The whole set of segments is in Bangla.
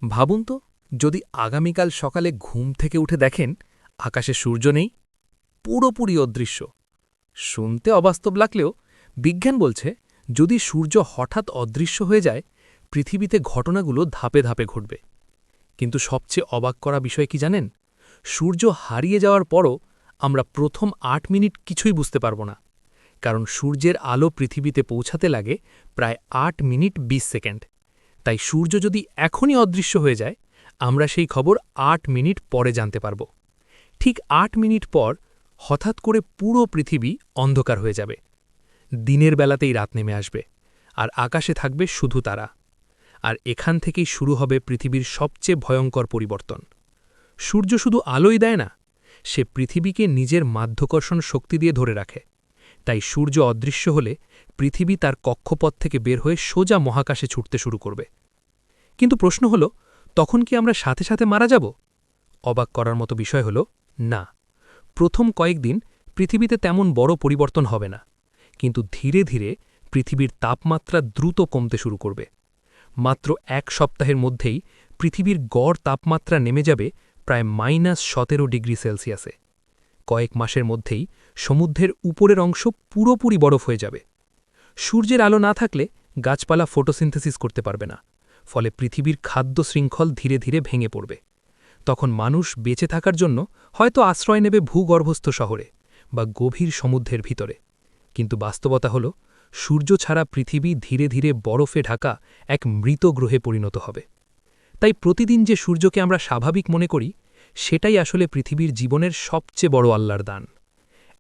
ভাবুন তো, যদি আগামীকাল সকালে ঘুম থেকে উঠে দেখেন আকাশে সূর্য নেই, পুরোপুরি অদৃশ্য। শুনতে অবাস্তব লাগলেও বিজ্ঞান বলছে, যদি সূর্য হঠাৎ অদৃশ্য হয়ে যায়, পৃথিবীতে ঘটনাগুলো ধাপে ধাপে ঘটবে। কিন্তু সবচেয়ে অবাক করা বিষয় কি জানেন? সূর্য হারিয়ে যাওয়ার পরও আমরা প্রথম ৮ মিনিট কিছুই বুঝতে পারব না, কারণ সূর্যের আলো পৃথিবীতে পৌঁছাতে লাগে প্রায় ৮ মিনিট ২০ সেকেন্ড। তাই সূর্য যদি এখনই অদৃশ্য হয়ে যায়, আমরা সেই খবর ৮ মিনিট পরে জানতে পারব। ঠিক ৮ মিনিট পর হঠাৎ করে পুরো পৃথিবী অন্ধকার হয়ে যাবে। দিনের বেলাতেই রাত নেমে আসবে, আর আকাশে থাকবে শুধু তারা। আর এখান থেকেই শুরু হবে পৃথিবীর সবচেয়ে ভয়ঙ্কর পরিবর্তন। সূর্য শুধু আলোই দেয় না, সে পৃথিবীকে নিজের মাধ্যাকর্ষণ শক্তি দিয়ে ধরে রাখে। তাই সূর্য অদৃশ্য হলে পৃথিবী তার কক্ষপথ থেকে বের হয়ে সোজা মহাকাশে ছুটতে শুরু করবে। কিন্তু প্রশ্ন হল, তখন কি আমরা সাথে সাথে মারা যাব? অবাক করার মতো বিষয় হল, না। প্রথম কয়েকদিন পৃথিবীতে তেমন বড় পরিবর্তন হবে না, কিন্তু ধীরে ধীরে পৃথিবীর তাপমাত্রা দ্রুত কমতে শুরু করবে। মাত্র ১ সপ্তাহের মধ্যেই পৃথিবীর গড় তাপমাত্রা নেমে যাবে প্রায় -১৭ ডিগ্রি সেলসিয়াসে। কয়েক মাসের মধ্যেই সমুদ্রের উপরের অংশ পুরোপুরি বরফ হয়ে যাবে। সূর্যের আলো না থাকলে গাছপালা ফটোসিনথেসিস করতে পারবে না, ফলে পৃথিবীর খাদ্য শৃঙ্খল ধীরে ধীরে ভেঙে পড়বে। তখন মানুষ বেঁচে থাকার জন্য হয়তো আশ্রয় নেবে ভূগর্ভস্থ শহরে বা গভীর সমুদ্রের ভিতরে। কিন্তু বাস্তবতা হল, সূর্য ছাড়া পৃথিবী ধীরে ধীরে বরফে ঢাকা এক মৃত গ্রহে পরিণত হবে। তাই প্রতিদিন যে সূর্যকে আমরা স্বাভাবিক মনে করি, সেটাই আসলে পৃথিবীর জীবনের সবচেয়ে বড় আল্লাহর দান।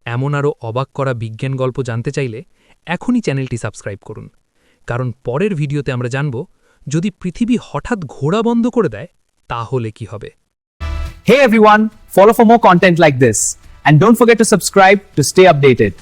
এমন আরও অবাক করা বিজ্ঞান গল্প জানতে চাইলে এখনই চ্যানেলটি সাবস্ক্রাইব করুন, কারণ পরের ভিডিওতে আমরা জানব, যদি পৃথিবী হঠাৎ ঘোরা বন্ধ করে দেয়, তাহলে কি হবে। Hey everyone, follow for more content like this. And don't forget to subscribe to stay updated.